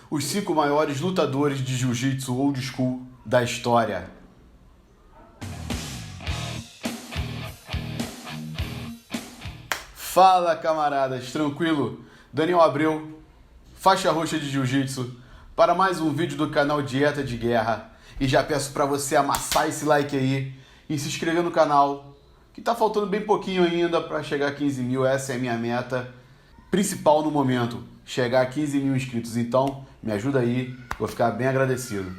os 5 maiores lutadores de jiu-jitsu old school da história. Fala, camaradas, tranquilo? Daniel Abreu, faixa roxa de jiu-jitsu, para mais um vídeo do canal Dieta de Guerra. E já peço para você amassar esse like aí e se inscrever no canal, que tá faltando bem pouquinho ainda para chegar a 15 mil. Essa é a minha meta principal no momento, chegar a 15 mil inscritos. Então, me ajuda aí, vou ficar bem agradecido.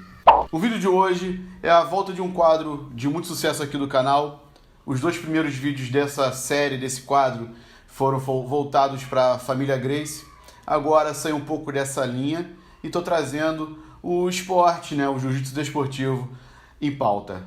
O vídeo de hoje é a volta de um quadro de muito sucesso aqui do canal. Os 2 primeiros vídeos dessa série, desse quadro, foram voltados para a família Gracie. Agora saí um pouco dessa linha e estou trazendo o esporte, né, o jiu-jitsu desportivo em pauta.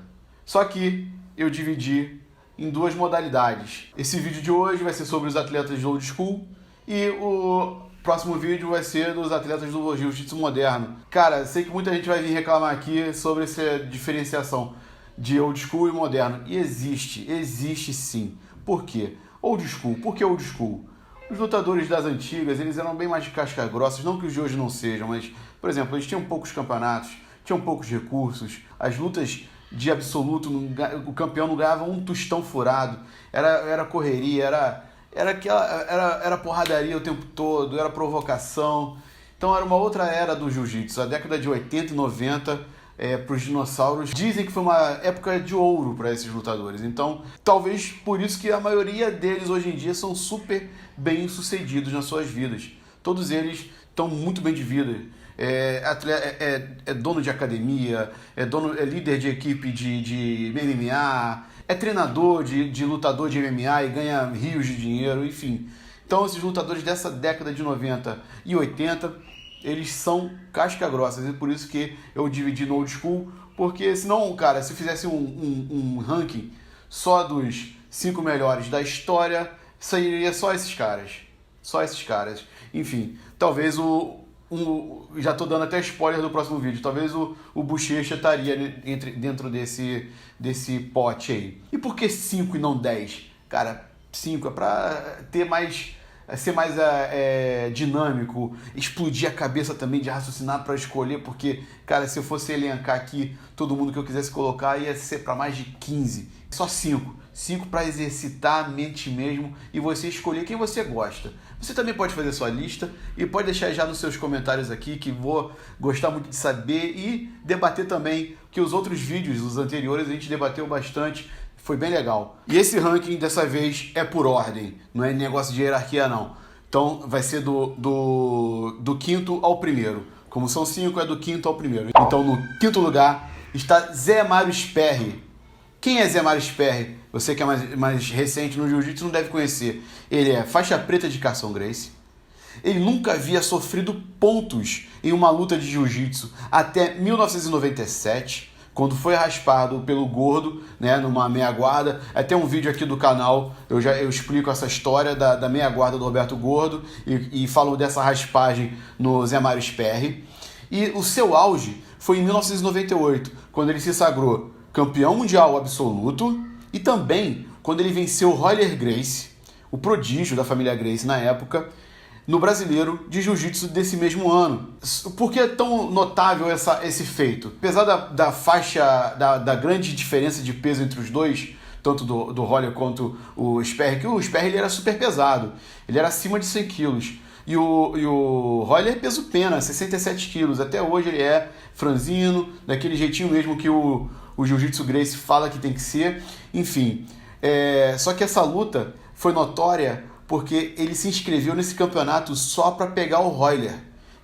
Só que eu dividi em 2 modalidades. Esse vídeo de hoje vai ser sobre os atletas de old school e o próximo vídeo vai ser dos atletas do jiu-jitsu moderno. Cara, sei que muita gente vai vir reclamar aqui sobre essa diferenciação de old school e moderno. E existe sim. Por quê? Old school. Por que old school? Os lutadores das antigas, eles eram bem mais de casca grossa, não que os de hoje não sejam, mas, por exemplo, eles tinham poucos campeonatos, tinham poucos recursos, as lutas de absoluto, o campeão não ganhava um tostão furado, era correria, era porradaria o tempo todo, era provocação. Então era uma outra era do jiu-jitsu, a década de 80 e 90, para os dinossauros, dizem que foi uma época de ouro para esses lutadores. Então, talvez por isso que a maioria deles hoje em dia são super bem sucedidos nas suas vidas. Todos eles estão muito bem de vida. É dono de academia, é líder de equipe de MMA, é treinador de lutador de MMA e ganha rios de dinheiro, enfim. Então, esses lutadores dessa década de 90 e 80, eles são casca grossas, e por isso que eu dividi no old school, porque senão, cara, se fizesse um ranking só dos 5 melhores da história, sairia só esses caras. Só esses caras. Enfim, talvez já tô dando até spoiler do próximo vídeo, talvez o Bochecha estaria dentro desse pote aí. E por que 5 e não 10? Cara, 5 é pra ter mais... ser mais dinâmico, explodir a cabeça também de raciocinar para escolher, porque, cara, se eu fosse elencar aqui todo mundo que eu quisesse colocar, ia ser para mais de 15. Só 5 para exercitar a mente mesmo e você escolher quem você gosta. Você também pode fazer sua lista e pode deixar já nos seus comentários aqui, que vou gostar muito de saber e debater também, que os outros vídeos, os anteriores, a gente debateu bastante. Foi bem legal. E esse ranking dessa vez é por ordem, não é negócio de hierarquia não. Então vai ser do quinto ao primeiro. Como são 5, é do quinto ao primeiro. Então no quinto lugar está Zé Mário Sperry. Quem é Zé Mário Sperry? Você que é mais recente no jiu-jitsu não deve conhecer. Ele é faixa preta de Carlson Gracie. Ele nunca havia sofrido pontos em uma luta de jiu-jitsu até 1997. Quando foi raspado pelo Gordo, né, numa meia guarda. Até um vídeo aqui do canal, eu explico essa história da meia guarda do Roberto Gordo e falo dessa raspagem no Zé Mário Sperry. E o seu auge foi em 1998, quando ele se sagrou campeão mundial absoluto e também quando ele venceu Royler Gracie, o prodígio da família Gracie na época, no Brasileiro de Jiu-Jitsu desse mesmo ano. Por que é tão notável esse feito? Apesar da faixa, da grande diferença de peso entre os dois, tanto do Royler quanto o Sperry, que o Sperry ele era super pesado, ele era acima de 100 quilos. E o Royler é peso pena, 67 quilos. Até hoje ele é franzino, daquele jeitinho mesmo que o Jiu-Jitsu Gracie fala que tem que ser. Enfim, só que essa luta foi notória porque ele se inscreveu nesse campeonato só para pegar o Royler.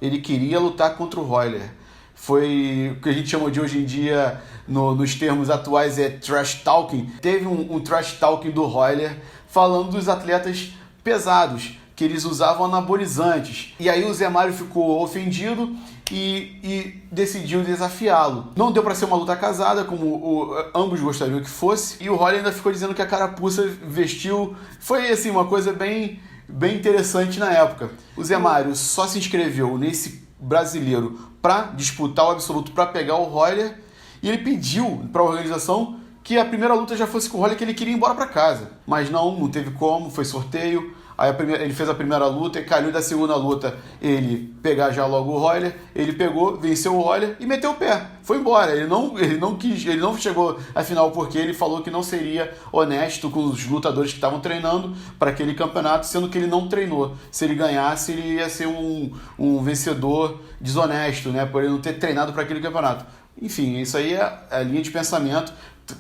Ele queria lutar contra o Royler. Foi o que a gente chama de hoje em dia, nos termos atuais, trash talking. Teve um trash talking do Royler falando dos atletas pesados, que eles usavam anabolizantes. E aí o Zé Mário ficou ofendido e decidiu desafiá-lo. Não deu para ser uma luta casada, como ambos gostariam que fosse. E o Royler ainda ficou dizendo que a carapuça vestiu. Foi assim, uma coisa bem interessante na época. O Zé Mário só se inscreveu nesse brasileiro para disputar o absoluto, para pegar o Royler. E ele pediu para a organização que a primeira luta já fosse com o Royler, que ele queria ir embora para casa. Mas não teve como, foi sorteio. Aí ele fez a primeira luta e calhou da segunda luta ele pegar já logo o Royler. Ele pegou, venceu o Royler e meteu o pé. Foi embora. Ele não chegou à final porque ele falou que não seria honesto com os lutadores que estavam treinando para aquele campeonato, sendo que ele não treinou. Se ele ganhasse, ele ia ser um vencedor desonesto, né? Por ele não ter treinado para aquele campeonato. Enfim, isso aí é a linha de pensamento,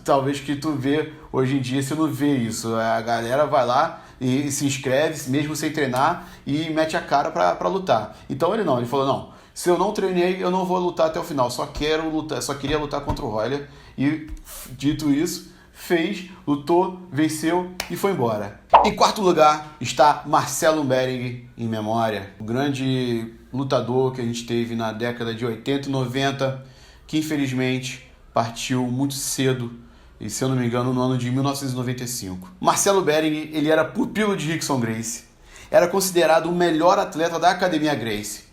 talvez que tu vê hoje em dia, você não vê isso. A galera vai lá e se inscreve, mesmo sem treinar, e mete a cara pra lutar. Então ele falou, não, se eu não treinei, eu não vou lutar até o final, só queria lutar contra o Royler. E dito isso, fez, lutou, venceu e foi embora. Em quarto lugar está Marcelo Bettering, em memória, o grande lutador que a gente teve na década de 80 e 90, que infelizmente partiu muito cedo, e se eu não me engano no ano de 1995. Marcelo Bettering, ele era pupilo de Rickson Gracie, era considerado o melhor atleta da Academia Gracie,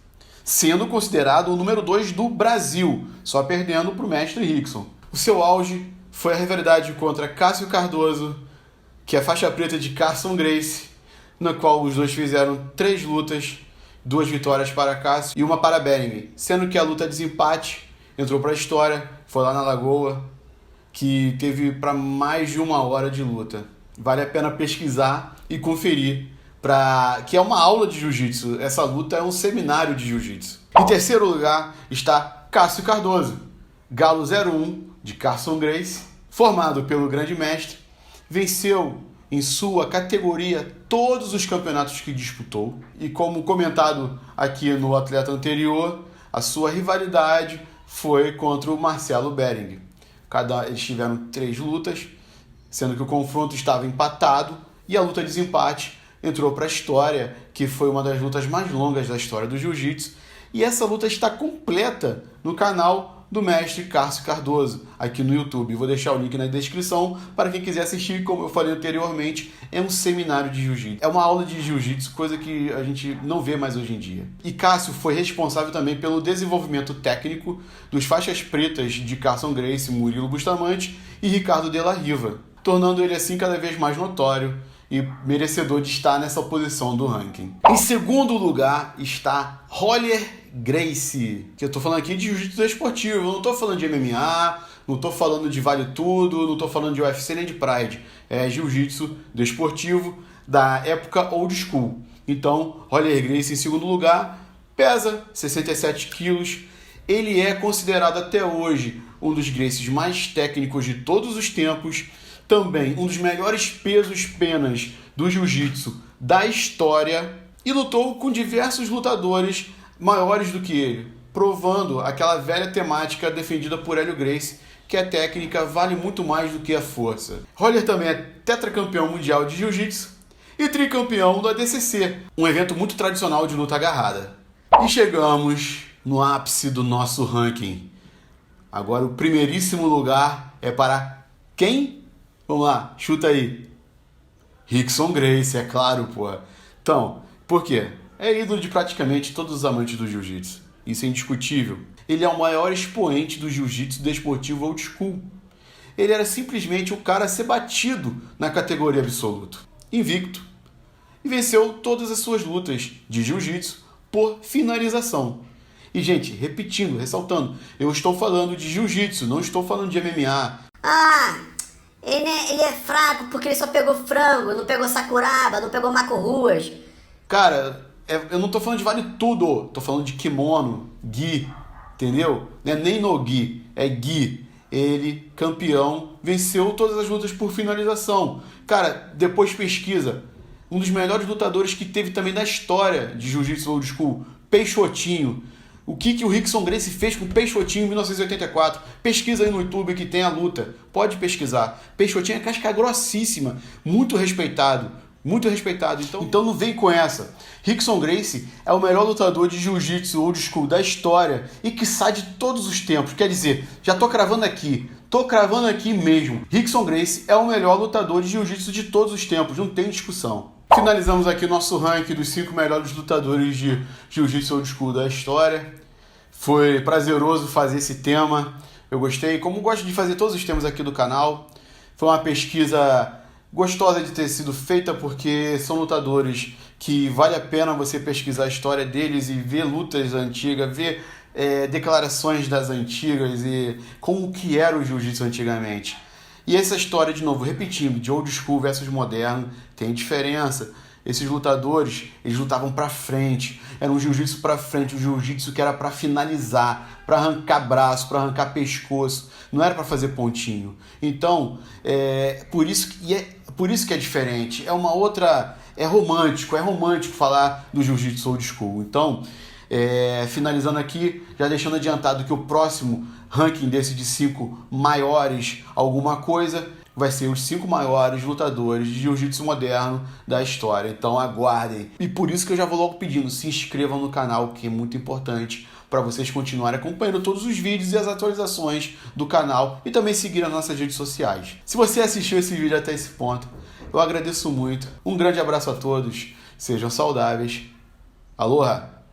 sendo considerado o número 2 do Brasil, só perdendo para o mestre Rickson. O seu auge foi a rivalidade contra Cássio Cardoso, que é faixa preta de Carson Gracie, na qual os dois fizeram 3 lutas, 2 vitórias para Cássio e uma para Bettering, sendo que a luta de desempate entrou para a história, foi lá na Lagoa, que teve para mais de 1 hora de luta. Vale a pena pesquisar e conferir, que é uma aula de jiu-jitsu. Essa luta é um seminário de jiu-jitsu. Em terceiro lugar está Cássio Cardoso, Galo 01 de Carson Gracie, formado pelo grande mestre, venceu em sua categoria todos os campeonatos que disputou, e como comentado aqui no atleta anterior, a sua rivalidade foi contra o Marcelo Bettering. Eles tiveram 3 lutas, sendo que o confronto estava empatado, e a luta de desempate entrou para a história, que foi uma das lutas mais longas da história do jiu-jitsu, e essa luta está completa no canal do mestre Cássio Cardoso, aqui no YouTube. Vou deixar o link na descrição para quem quiser assistir. Como eu falei anteriormente, é um seminário de jiu-jitsu. É uma aula de jiu-jitsu, coisa que a gente não vê mais hoje em dia. E Cássio foi responsável também pelo desenvolvimento técnico dos faixas pretas de Carson Gracie, Murilo Bustamante e Ricardo de la Riva, tornando ele assim cada vez mais notório e merecedor de estar nessa posição do ranking. Em segundo lugar está Royler Gracie, que eu tô falando aqui de jiu-jitsu desportivo, eu não tô falando de MMA, não tô falando de Vale Tudo, não tô falando de UFC nem de Pride, é jiu-jitsu desportivo da época old school. Então, Royler Gracie em segundo lugar, pesa 67 quilos, ele é considerado até hoje um dos Gracies mais técnicos de todos os tempos, também um dos melhores pesos-penas do jiu-jitsu da história, e lutou com diversos lutadores maiores do que ele, provando aquela velha temática defendida por Hélio Gracie, que a técnica vale muito mais do que a força. Royler também é tetracampeão mundial de jiu-jitsu e tricampeão do ADCC, um evento muito tradicional de luta agarrada. E chegamos no ápice do nosso ranking. Agora o primeiríssimo lugar é para quem? Vamos lá, chuta aí. Rickson Gracie, é claro, pô. Então, por quê? É ídolo de praticamente todos os amantes do jiu-jitsu. Isso é indiscutível. Ele é o maior expoente do jiu-jitsu desportivo old school. Ele era simplesmente o cara a ser batido na categoria absoluta. Invicto. E venceu todas as suas lutas de jiu-jitsu por finalização. E, gente, repetindo, ressaltando, eu estou falando de jiu-jitsu, não estou falando de MMA. Ele é fraco porque ele só pegou frango, não pegou sakuraba, não pegou maco-ruas. Cara, eu não tô falando de vale tudo, tô falando de kimono, gi, entendeu? Não é nem no gi, é gi. Ele, campeão, venceu todas as lutas por finalização. Cara, depois pesquisa. Um dos melhores lutadores que teve também da história de jiu-jitsu old school, Peixotinho. O que o Rickson Gracie fez com o Peixotinho em 1984? Pesquisa aí no YouTube que tem a luta. Pode pesquisar. Peixotinho é casca grossíssima, muito respeitado. Muito respeitado. Então não vem com essa. Rickson Gracie é o melhor lutador de jiu-jitsu old school da história e quiçá de todos os tempos. Quer dizer, já tô cravando aqui mesmo. Rickson Gracie é o melhor lutador de jiu-jitsu de todos os tempos, não tem discussão. Finalizamos aqui nosso ranking dos 5 melhores lutadores de jiu-jitsu old school da história. Foi prazeroso fazer esse tema. Eu gostei, como gosto de fazer todos os temas aqui do canal. Foi uma pesquisa gostosa de ter sido feita porque são lutadores que vale a pena você pesquisar a história deles e ver lutas antigas, ver declarações das antigas e como que era o jiu-jitsu antigamente. E essa história, de novo, repetindo, de old school versus moderno, tem diferença. Esses lutadores, eles lutavam pra frente, era um jiu-jitsu pra frente, um jiu-jitsu que era pra finalizar, pra arrancar braço, pra arrancar pescoço, não era pra fazer pontinho. Então, por isso que é diferente, é romântico falar do jiu-jitsu old school. Então, finalizando aqui, já deixando adiantado que o próximo ranking desse de 5 maiores alguma coisa vai ser os 5 maiores lutadores de jiu-jitsu moderno da história. Então aguardem. E por isso que eu já vou logo pedindo, se inscrevam no canal, que é muito importante para vocês continuarem acompanhando todos os vídeos e as atualizações do canal e também seguir as nossas redes sociais. Se você assistiu esse vídeo até esse ponto, eu agradeço muito. Um grande abraço a todos, sejam saudáveis. Aloha!